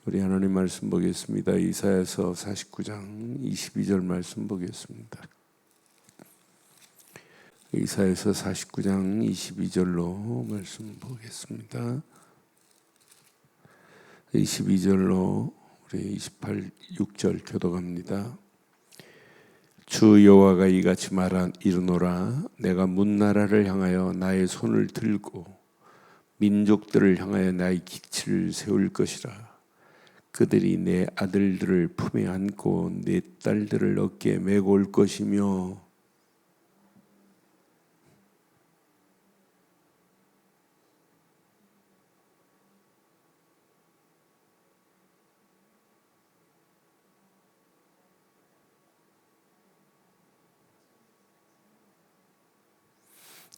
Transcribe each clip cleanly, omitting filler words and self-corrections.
우리 하나님 말씀 보겠습니다. 이사야서 49장 22절 말씀 보겠습니다. 이사야서 49장 22절로 말씀 보겠습니다. 22절로 우리 6절 교독합니다. 주 여호와가 이같이 이르노라. 내가 문나라를 향하여 나의 손을 들고 민족들을 향하여 나의 기치를 세울 것이라. 그들이 내 아들들을 품에 안고 내 딸들을 어깨에 메고 올 것이며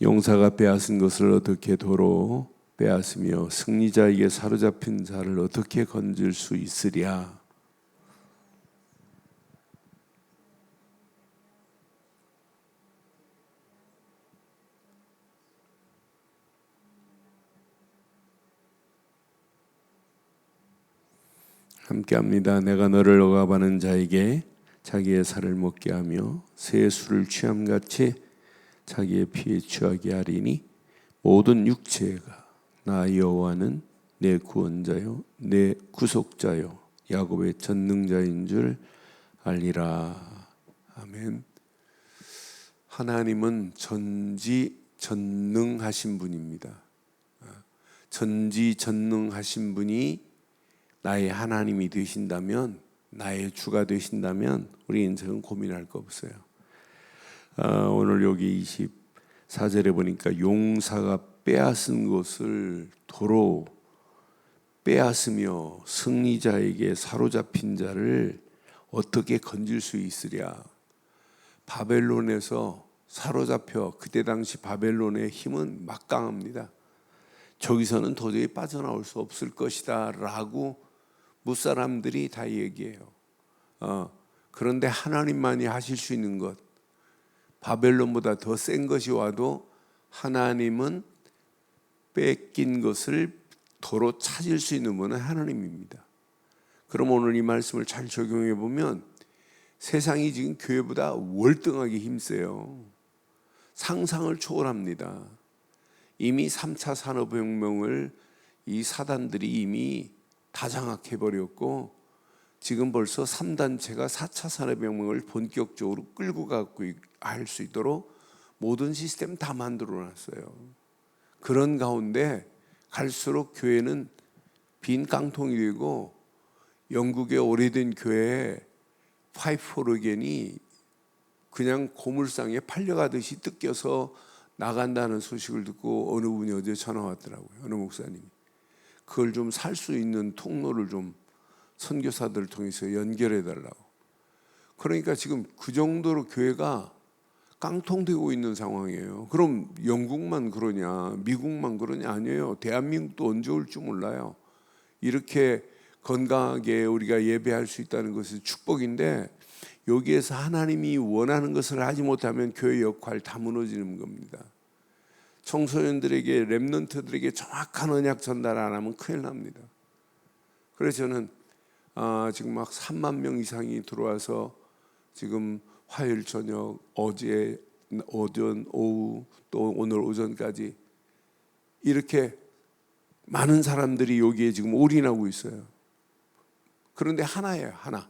용사가 빼앗은 것을 어떻게 도로 빼앗으며 승리자에게 사로잡힌 자를 어떻게 건질 수 있으랴. 함께합니다. 내가 너를 억압하는 자에게 자기의 살을 먹게 하며 새 술을 취함같이 자기의 피에 취하게 하리니 모든 육체가 나 여호와는 내 구원자요 내 구속자요 야곱의 전능자인 줄 알리라. 아멘. 하나님은 전지전능하신 분입니다. 전지전능하신 분이 나의 하나님이 되신다면, 나의 주가 되신다면 우리 인생은 고민할 거 없어요. 오늘 여기 24절에 보니까 용사가 빼앗은 것을 도로 빼앗으며 승리자에게 사로잡힌 자를 어떻게 건질 수 있으랴. 바벨론에서 사로잡혀, 그때 당시 바벨론의 힘은 막강합니다. 저기서는 도저히 빠져나올 수 없을 것이다 라고 무사람들이 다 얘기해요. 그런데 하나님만이 하실 수 있는 것, 바벨론보다 더 센 것이 와도 하나님은 뺏긴 것을 도로 찾을 수 있는 분은 하나님입니다. 그럼 오늘 이 말씀을 잘 적용해 보면 세상이 지금 교회보다 월등하게 힘세요. 상상을 초월합니다. 이미 3차 산업혁명을 이 사단들이 이미 다 장악해버렸고, 지금 벌써 3단체가 4차 산업혁명을 본격적으로 끌고 가고 할 수 있도록 모든 시스템 다 만들어놨어요. 그런 가운데 갈수록 교회는 빈 깡통이 되고, 영국의 오래된 교회에 파이프 오르겐이 그냥 고물상에 팔려가듯이 뜯겨서 나간다는 소식을 듣고 어느 분이 어제 전화 왔더라고요. 어느 목사님이. 그걸 좀 살 수 있는 통로를 좀 선교사들을 통해서 연결해 달라고. 그러니까 지금 그 정도로 교회가 깡통되고 있는 상황이에요. 그럼 영국만 그러냐, 미국만 그러냐? 아니에요. 대한민국도 언제 올지 몰라요. 이렇게 건강하게 우리가 예배할 수 있다는 것은 축복인데, 여기에서 하나님이 원하는 것을 하지 못하면 교회 역할 다 무너지는 겁니다. 청소년들에게, 렘넌트들에게 정확한 언약 전달 안 하면 큰일 납니다. 그래서 저는 지금 막 3만 명 이상이 들어와서 지금 화요일 저녁, 어제 오전, 오후, 또 오늘 오전까지 이렇게 많은 사람들이 여기에 지금 올인하고 있어요. 그런데 하나예요, 하나.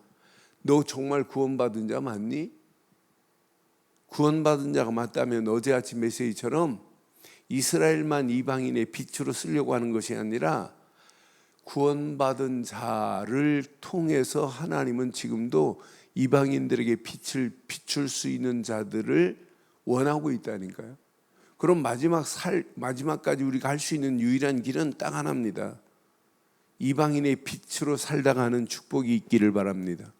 너 정말 구원받은 자 맞니? 구원받은 자가 맞다면 어제 아침 메시지처럼 이스라엘만 이방인의 빛으로 쓰려고 하는 것이 아니라 구원받은 자를 통해서 하나님은 지금도 이방인들에게 빛을 비출 수 있는 자들을 원하고 있다니까요. 그럼 마지막까지 우리가 할 수 있는 유일한 길은 딱 하나입니다. 이방인의 빛으로 살다가는 축복이 있기를 바랍니다.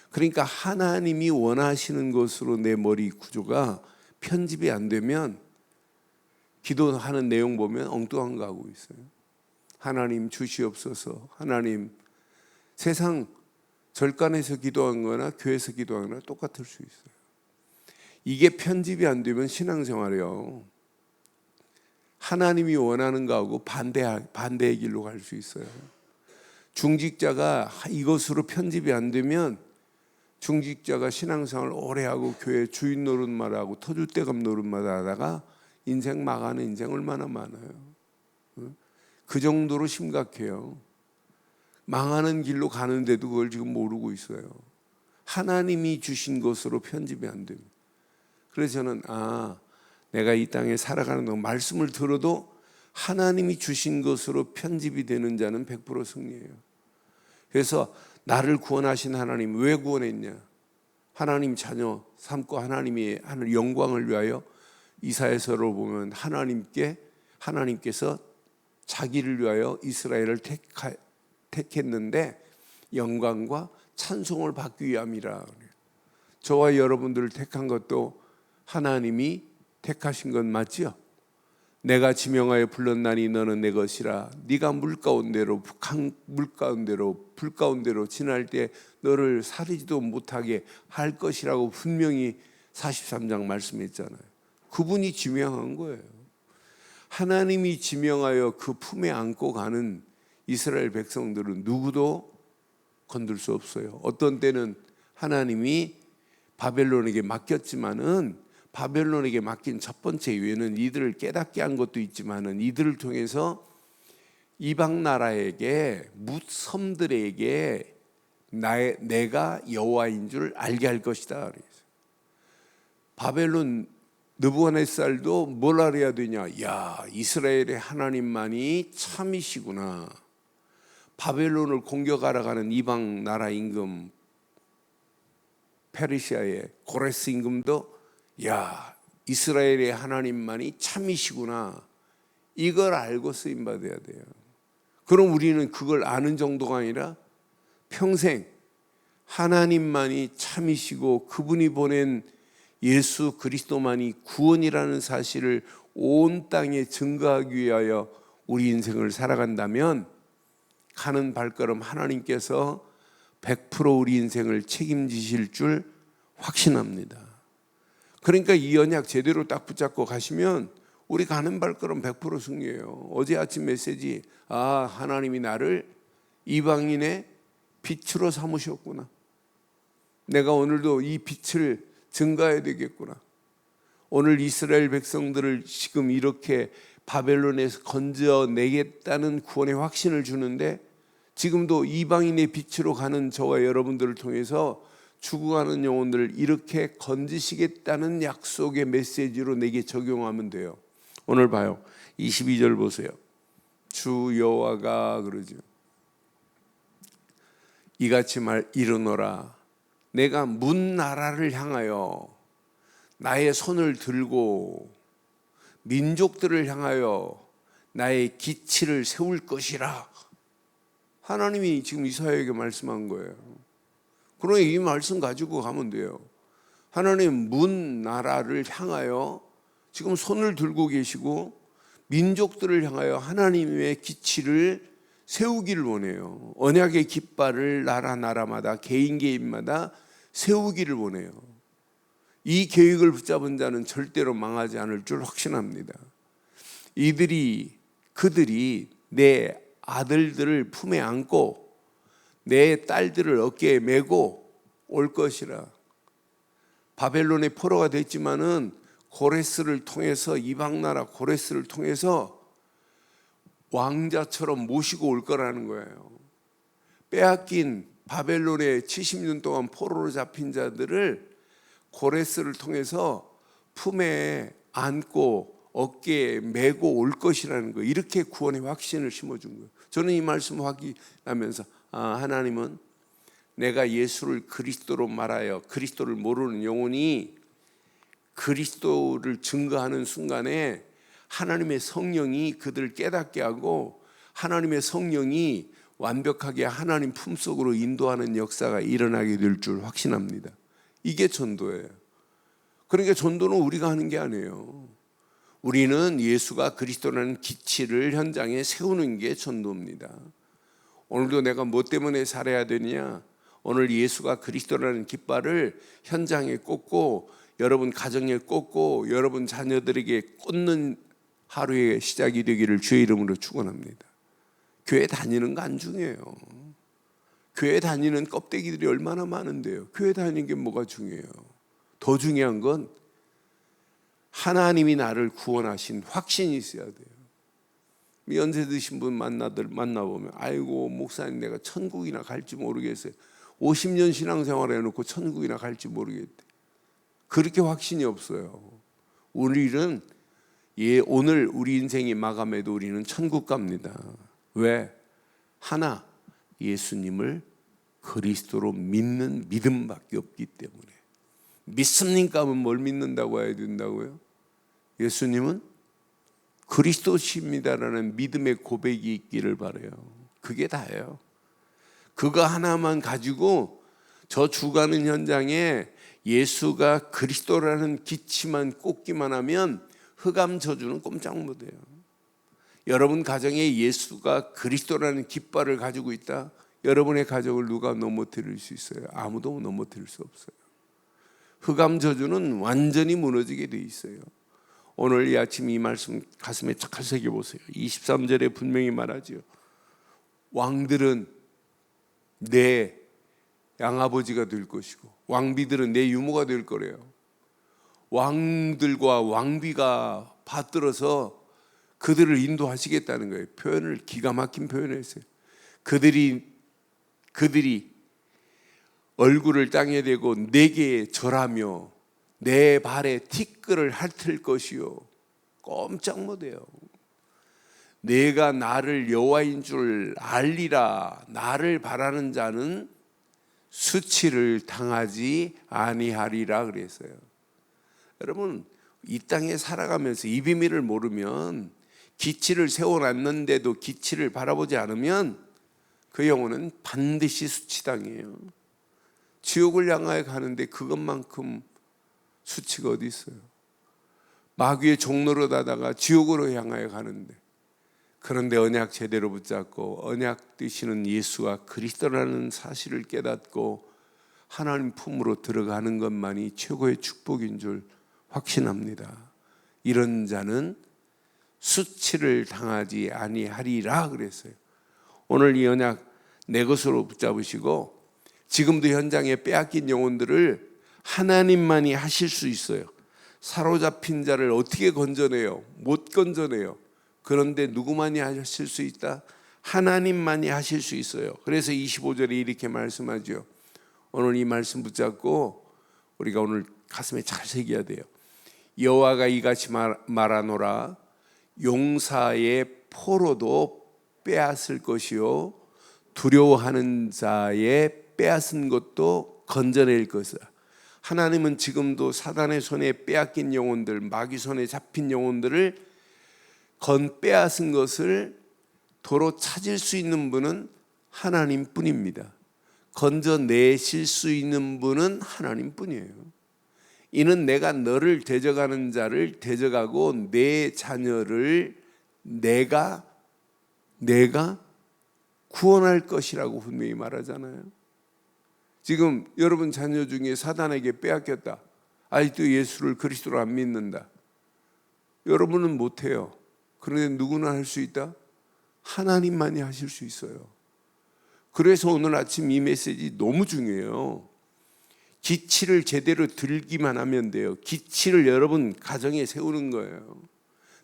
그러니까 하나님이 원하시는 것으로 내 머리 구조가 편집이 안 되면 기도하는 내용 보면 엉뚱한 거 하고 있어요. 하나님 주시옵소서. 하나님, 세상 절간에서 기도한 거나 교회에서 기도한 거나 똑같을 수 있어요. 이게 편집이 안 되면 신앙생활이요, 하나님이 원하는 거하고 반대의 길로 갈 수 있어요. 중직자가 이것으로 편집이 안 되면 중직자가 신앙생활 오래 하고 교회 주인 노릇만 하고 터줏대감 노릇만 하다가 인생 망하는 인생 얼마나 많아요. 그 정도로 심각해요. 망하는 길로 가는데도 그걸 지금 모르고 있어요. 하나님이 주신 것으로 편집이 안 됩니다. 그래서 저는 내가 이 땅에 살아가는 동안 말씀을 들어도 하나님이 주신 것으로 편집이 되는 자는 100% 승리예요. 그래서 나를 구원하신 하나님, 왜 구원했냐? 하나님 자녀 삼고 하나님의 하늘 영광을 위하여. 이사야서로 보면 하나님께서 자기를 위하여 이스라엘을 택했는데 영광과 찬송을 받기 위함이라. 저와 여러분들을 택한 것도 하나님이 택하신 건 맞죠? 내가 지명하여 불렀나니 너는 내 것이라. 네가 물 가운데로 불 가운데로 지날 때 너를 사리지도 못하게 할 것이라고 분명히 43장 말씀했잖아요. 그분이 지명한 거예요. 하나님이 지명하여 그 품에 안고 가는 이스라엘 백성들은 누구도 건들 수 없어요. 어떤 때는 하나님이 바벨론에게 맡겼지만은 바벨론에게 맡긴 첫 번째 이유는 이들을 깨닫게 한 것도 있지만은 이들을 통해서 이방 나라에게 뭇섬들에게 내가 여호와인 줄 알게 할 것이다. 바벨론 느부갓네살도 뭘 알아야 되냐? 이스라엘의 하나님만이 참이시구나. 바벨론을 공격하러 가는 이방 나라 임금 페르시아의 고레스 임금도 이스라엘의 하나님만이 참이시구나. 이걸 알고 쓰임 받아야 돼요. 그럼 우리는 그걸 아는 정도가 아니라 평생 하나님만이 참이시고 그분이 보낸 예수 그리스도만이 구원이라는 사실을 온 땅에 증거하기 위하여 우리 인생을 살아간다면 가는 발걸음 하나님께서 100% 우리 인생을 책임지실 줄 확신합니다. 그러니까 이 언약 제대로 딱 붙잡고 가시면 우리 가는 발걸음 100% 승리예요. 어제 아침 메시지, 하나님이 나를 이방인의 빛으로 삼으셨구나. 내가 오늘도 이 빛을 증가해야 되겠구나. 오늘 이스라엘 백성들을 지금 이렇게 바벨론에서 건져내겠다는 구원의 확신을 주는데 지금도 이방인의 빛으로 가는 저와 여러분들을 통해서 죽어가는 영혼들을 이렇게 건지시겠다는 약속의 메시지로 내게 적용하면 돼요. 오늘 봐요. 22절 보세요. 주 여호와가 그러죠. 이같이 이르노라. 내가 문 나라를 향하여 나의 손을 들고 민족들을 향하여 나의 기치를 세울 것이라. 하나님이 지금 이사야에게 말씀한 거예요. 그러니 이 말씀 가지고 가면 돼요. 하나님 문 나라를 향하여 지금 손을 들고 계시고 민족들을 향하여 하나님의 기치를 세우기를 원해요. 언약의 깃발을 나라마다 개인마다 세우기를 원해요. 이 계획을 붙잡은 자는 절대로 망하지 않을 줄 확신합니다. 그들이 내 아들들을 품에 안고 내 딸들을 어깨에 메고 올 것이라. 바벨론의 포로가 됐지만은 고레스를 통해서 이방 나라 고레스를 통해서 왕자처럼 모시고 올 거라는 거예요. 빼앗긴 바벨론에 70년 동안 포로로 잡힌 자들을 고레스를 통해서 품에 안고 어깨에 메고 올 것이라는 거예요. 이렇게 구원의 확신을 심어준 거예요. 저는 이 말씀 확인하면서 하나님은 내가 예수를 그리스도로 말하여 그리스도를 모르는 영혼이 그리스도를 증거하는 순간에 하나님의 성령이 그들을 깨닫게 하고 하나님의 성령이 완벽하게 하나님 품속으로 인도하는 역사가 일어나게 될 줄 확신합니다. 이게 전도예요. 그러니까 전도는 우리가 하는 게 아니에요. 우리는 예수가 그리스도라는 기치를 현장에 세우는 게 전도입니다. 오늘도 내가 뭐 때문에 살아야 되느냐? 오늘 예수가 그리스도라는 깃발을 현장에 꽂고 여러분 가정에 꽂고 여러분 자녀들에게 꽂는 하루의 시작이 되기를 주의 이름으로 축원합니다. 교회 다니는 거 안 중요해요. 교회 다니는 껍데기들이 얼마나 많은데요. 교회 다니는 게 뭐가 중요해요? 더 중요한 건 하나님이 나를 구원하신 확신이 있어야 돼요. 연세 드신 분 만나보면 아이고 목사님 내가 천국이나 갈지 모르겠어요. 50년 신앙생활 해놓고 천국이나 갈지 모르겠대. 그렇게 확신이 없어요. 우리는 오늘 우리 인생이 마감해도 우리는 천국 갑니다. 왜? 하나, 예수님을 그리스도로 믿는 믿음밖에 없기 때문에. 믿습니까 하면 뭘 믿는다고 해야 된다고요? 예수님은 그리스도십니다라는 믿음의 고백이 있기를 바라요. 그게 다예요. 그거 하나만 가지고 저 죽어가는 현장에 예수가 그리스도라는 기치만 꽂기만 하면 흑암 저주는 꼼짝 못해요. 여러분 가정에 예수가 그리스도라는 깃발을 가지고 있다? 여러분의 가정을 누가 넘어뜨릴 수 있어요? 아무도 넘어뜨릴 수 없어요. 흑암 저주는 완전히 무너지게 돼 있어요. 오늘 이 아침 이 말씀 가슴에 잘 새겨보세요. 23절에 분명히 말하죠. 왕들은 내 양아버지가 될 것이고 왕비들은 내 유모가 될 거래요. 왕들과 왕비가 받들어서 그들을 인도하시겠다는 거예요. 표현을 기가 막힌 표현을 했어요. 그들이 얼굴을 땅에 대고 내게 절하며 내 발에 티끌을 핥을 것이요. 꼼짝 못해요. 내가 나를 여호와인 줄 알리라. 나를 바라는 자는 수치를 당하지 아니하리라 그랬어요. 여러분 이 땅에 살아가면서 이 비밀을 모르면, 기치를 세워놨는데도 기치를 바라보지 않으면 그 영혼은 반드시 수치당해요. 지옥을 향하여 가는데 그것만큼 수치가 어디 있어요? 마귀의 종로로 다다가 지옥으로 향하여 가는데, 그런데 언약 제대로 붙잡고 언약 되시는 예수가 그리스도라는 사실을 깨닫고 하나님 품으로 들어가는 것만이 최고의 축복인 줄 확신합니다. 이런 자는 수치를 당하지 아니하리라 그랬어요. 오늘 이 언약 내 것으로 붙잡으시고 지금도 현장에 빼앗긴 영혼들을 하나님만이 하실 수 있어요. 사로잡힌 자를 어떻게 건져내요? 못 건져내요. 그런데 누구만이 하실 수 있다? 하나님만이 하실 수 있어요. 그래서 25절에 이렇게 말씀하죠. 오늘 이 말씀 붙잡고 우리가 오늘 가슴에 잘 새겨야 돼요. 여호와가 이같이 말하노라. 용사의 포로도 빼앗을 것이요 두려워하는 자의 빼앗은 것도 건져낼 것이다. 하나님은 지금도 사단의 손에 빼앗긴 영혼들, 마귀 손에 잡힌 영혼들을 빼앗은 것을 도로 찾을 수 있는 분은 하나님뿐입니다. 건져내실 수 있는 분은 하나님뿐이에요. 이는 내가 너를 대적하는 자를 대적하고 내 자녀를 내가 구원할 것이라고 분명히 말하잖아요. 지금 여러분 자녀 중에 사단에게 빼앗겼다. 아직도 예수를 그리스도로 안 믿는다. 여러분은 못해요. 그런데 누구나 할 수 있다? 하나님만이 하실 수 있어요. 그래서 오늘 아침 이 메시지 너무 중요해요. 기치를 제대로 들기만 하면 돼요. 기치를 여러분 가정에 세우는 거예요.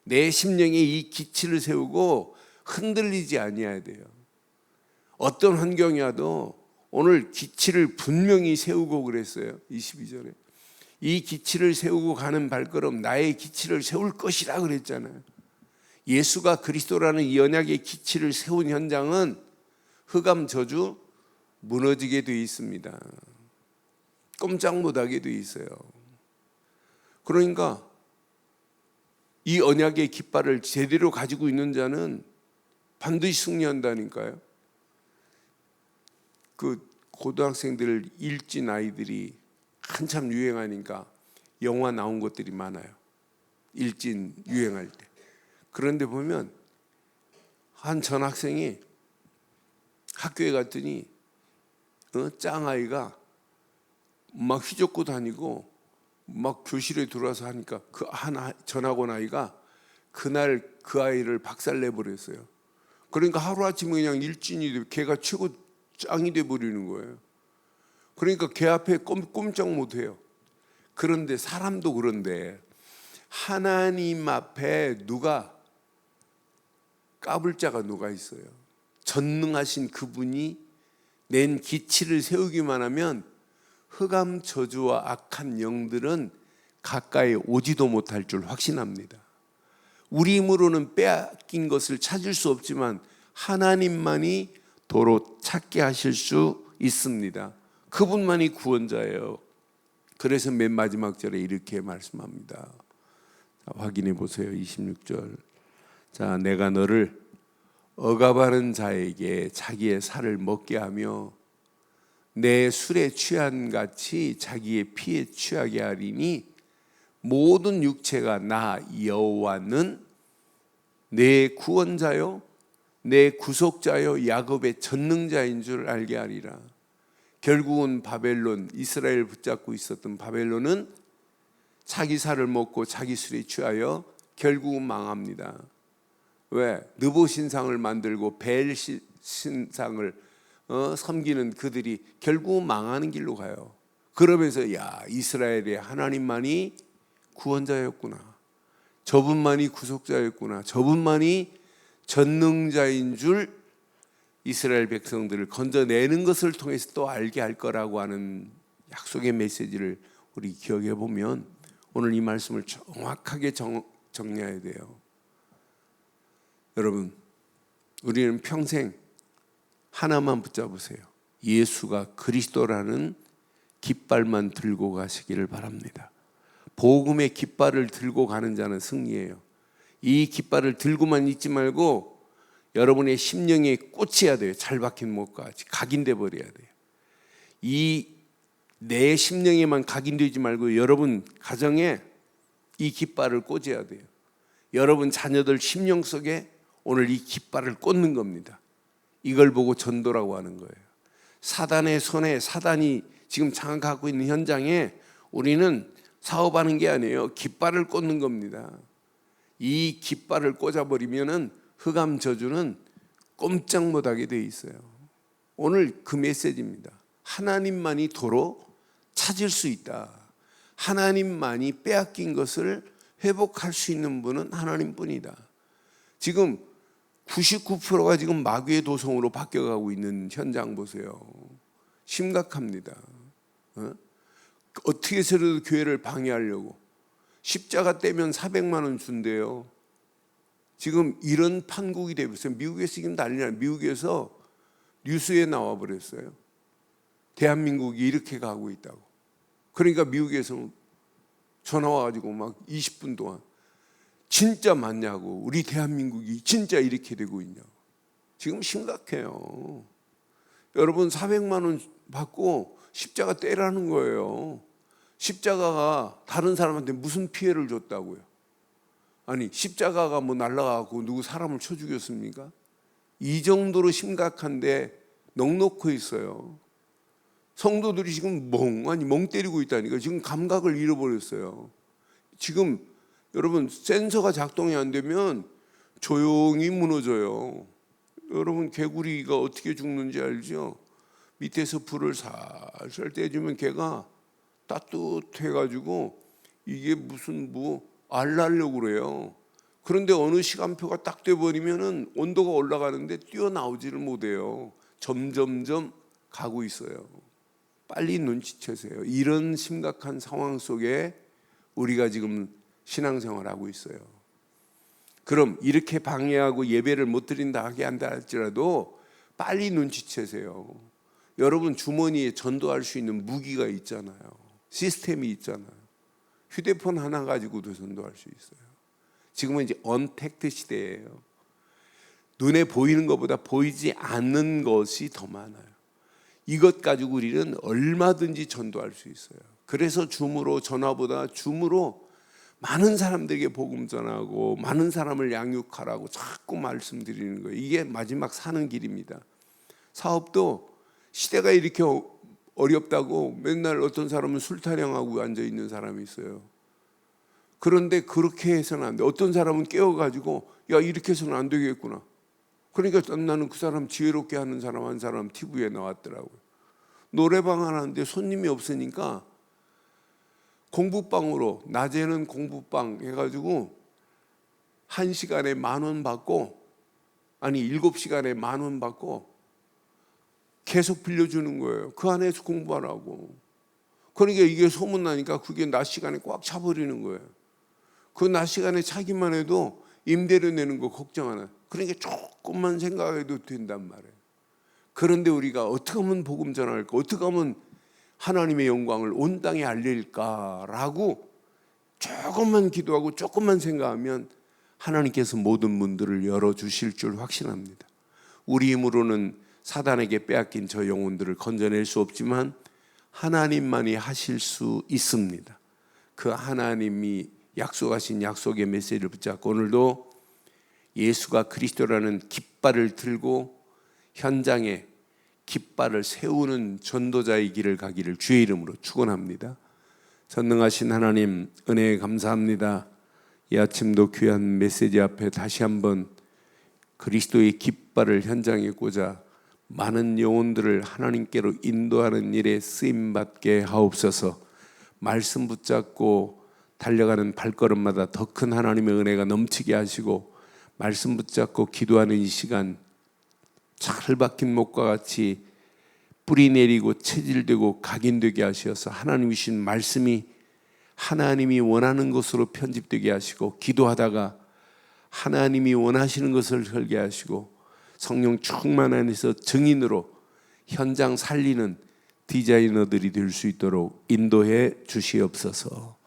내 심령에 이 기치를 세우고 흔들리지 아니해야 돼요. 어떤 환경이 와도 오늘 기치를 분명히 세우고 그랬어요. 22절에 이 기치를 세우고 가는 발걸음, 나의 기치를 세울 것이라 그랬잖아요. 예수가 그리스도라는 이 언약의 기치를 세운 현장은 흑암 저주 무너지게 되어 있습니다. 꼼짝 못하게 되어 있어요. 그러니까 이 언약의 깃발을 제대로 가지고 있는 자는 반드시 승리한다니까요. 그 고등학생들 일진 아이들이 한참 유행하니까 영화 나온 것들이 많아요. 일진 유행할 때. 그런데 보면 한 전학생이 학교에 갔더니 짱아이가 막 휘젓고 다니고 막 교실에 들어와서 하니까 그 한 전학원 아이가 그날 그 아이를 박살내버렸어요. 그러니까 하루아침에 그냥 일진이 걔가 짱이 돼버리는 거예요. 그러니까 걔 앞에 꼼짝 못해요. 그런데 사람도 그런데 하나님 앞에 누가 까불 자가 누가 있어요? 전능하신 그분이 낸 기치를 세우기만 하면 흑암 저주와 악한 영들은 가까이 오지도 못할 줄 확신합니다. 우리 힘으로는 빼앗긴 것을 찾을 수 없지만 하나님만이 도로 찾게 하실 수 있습니다. 그분만이 구원자예요. 그래서 맨 마지막 절에 이렇게 말씀합니다. 자, 확인해 보세요. 26절. 자, 내가 너를 억압하는 자에게 자기의 살을 먹게 하며 내 술에 취한 같이 자기의 피에 취하게 하리니 모든 육체가 나 여호와는 내 구원자요 내 구속자요 야곱의 전능자인 줄 알게 하리라. 결국은 바벨론, 이스라엘 붙잡고 있었던 바벨론은 자기 살을 먹고 자기 술에 취하여 결국은 망합니다. 왜? 느보 신상을 만들고 벨 신상을 섬기는 그들이 결국은 망하는 길로 가요. 그러면서 야, 이스라엘의 하나님만이 구원자였구나, 저분만이 구속자였구나, 저분만이 전능자인 줄 이스라엘 백성들을 건져내는 것을 통해서 또 알게 할 거라고 하는 약속의 메시지를 우리 기억해 보면 오늘 이 말씀을 정확하게 정리해야 돼요. 여러분, 우리는 평생 하나만 붙잡으세요. 예수가 그리스도라는 깃발만 들고 가시기를 바랍니다. 복음의 깃발을 들고 가는 자는 승리예요. 이 깃발을 들고만 있지 말고 여러분의 심령에 꽂혀야 돼요. 잘 박힌 못까지 각인돼 버려야 돼요. 이 내 심령에만 각인되지 말고 여러분 가정에 이 깃발을 꽂아야 돼요. 여러분 자녀들 심령 속에 오늘 이 깃발을 꽂는 겁니다. 이걸 보고 전도라고 하는 거예요. 사단의 손에, 사단이 지금 장악하고 있는 현장에 우리는 사업하는 게 아니에요. 깃발을 꽂는 겁니다. 이 깃발을 꽂아버리면은 흑암 저주는 꼼짝 못하게 돼 있어요. 오늘 그 메시지입니다. 하나님만이 도로 찾을 수 있다. 하나님만이 빼앗긴 것을 회복할 수 있는 분은 하나님뿐이다. 지금 99%가 지금 마귀의 도성으로 바뀌어가고 있는 현장 보세요. 심각합니다. 어떻게 해서라도 교회를 방해하려고 십자가 떼면 400만 원 준대요. 지금 이런 판국이 되고 있어요. 미국에서 지금 난리나요. 미국에서 뉴스에 나와 버렸어요. 대한민국이 이렇게 가고 있다고. 그러니까 미국에서 전화 와가지고 막 20분 동안 진짜 맞냐고, 우리 대한민국이 진짜 이렇게 되고 있냐고. 지금 심각해요. 여러분 400만 원 받고 십자가 떼라는 거예요. 십자가가 다른 사람한테 무슨 피해를 줬다고요? 아니 십자가가 뭐 날아가고 누구 사람을 쳐 죽였습니까? 이 정도로 심각한데 넋놓고 있어요. 성도들이 지금 멍 때리고 있다니까. 지금 감각을 잃어버렸어요. 지금 여러분 센서가 작동이 안 되면 조용히 무너져요. 여러분 개구리가 어떻게 죽는지 알죠? 밑에서 불을 살살 떼주면 걔가 따뜻해가지고 이게 무슨 알라려고 그래요. 그런데 어느 시간표가 딱 돼버리면은 온도가 올라가는데 뛰어나오지를 못해요. 점점점 가고 있어요. 빨리 눈치채세요. 이런 심각한 상황 속에 우리가 지금 신앙생활하고 있어요. 그럼 이렇게 방해하고 예배를 못 드린다 하게 한다 할지라도 빨리 눈치채세요. 여러분 주머니에 전도할 수 있는 무기가 있잖아요. 시스템이 있잖아요. 휴대폰 하나 가지고도 전도할 수 있어요. 지금은 이제 언택트 시대예요. 눈에 보이는 것보다 보이지 않는 것이 더 많아요. 이것 가지고 우리는 얼마든지 전도할 수 있어요. 그래서 줌으로, 전화보다 줌으로 많은 사람들에게 복음 전하고 많은 사람을 양육하라고 자꾸 말씀드리는 거예요. 이게 마지막 사는 길입니다. 사업도 시대가 이렇게 어렵다고 맨날 어떤 사람은 술 타령하고 앉아있는 사람이 있어요. 그런데 그렇게 해서는 안 돼. 어떤 사람은 깨워가지고 야 이렇게 해서는 안 되겠구나. 그러니까 나는 그 사람 지혜롭게 하는 사람 한 사람 TV에 나왔더라고요. 노래방 하는데 손님이 없으니까 공부방으로, 낮에는 공부방 해가지고 1시간에 10,000원 받고, 아니 7시간에 10,000원 받고 계속 빌려주는 거예요. 그 안에서 공부하라고. 그러니까 이게 소문나니까 그게 낮 시간에 꽉 차버리는 거예요. 그 낮 시간에 차기만 해도 임대료 내는 거 걱정 안 해요. 그러니까 조금만 생각해도 된단 말이에요. 그런데 우리가 어떻게 하면 복음 전할까? 어떻게 하면 하나님의 영광을 온 땅에 알릴까라고 조금만 기도하고 조금만 생각하면 하나님께서 모든 문들을 열어주실 줄 확신합니다. 우리 힘으로는 사단에게 빼앗긴 저 영혼들을 건져낼 수 없지만 하나님만이 하실 수 있습니다. 그 하나님이 약속하신 약속의 메시지를 붙잡고 오늘도 예수가 그리스도라는 깃발을 들고 현장에 깃발을 세우는 전도자의 길을 가기를 주의 이름으로 축원합니다. 전능하신 하나님, 은혜에 감사합니다. 이 아침도 귀한 메시지 앞에 다시 한번 그리스도의 깃발을 현장에 꽂아 많은 영혼들을 하나님께로 인도하는 일에 쓰임받게 하옵소서. 말씀 붙잡고 달려가는 발걸음마다 더 큰 하나님의 은혜가 넘치게 하시고, 말씀 붙잡고 기도하는 이 시간 잘 박힌 목과 같이 뿌리 내리고 체질되고 각인되게 하셔서 하나님이 주신 말씀이 하나님이 원하는 것으로 편집되게 하시고, 기도하다가 하나님이 원하시는 것을 설계하시고, 성령 충만 안에서 증인으로 현장 살리는 디자이너들이 될 수 있도록 인도해 주시옵소서.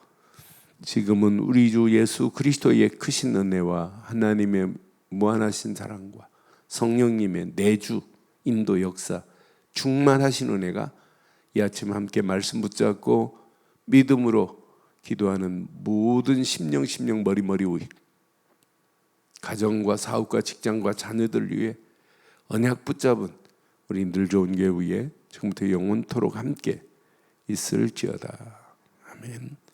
지금은 우리 주 예수 그리스도의 크신 은혜와 하나님의 무한하신 사랑과 성령님의 내주 인도 역사 충만하신 은혜가 이 아침 함께 말씀 붙잡고 믿음으로 기도하는 모든 심령 머리머리 가정과 사업과 직장과 자녀들 위해 언약 붙잡은 우리 늘 좋은 교회 위에 지금부터 영원토록 함께 있을지어다. 아멘.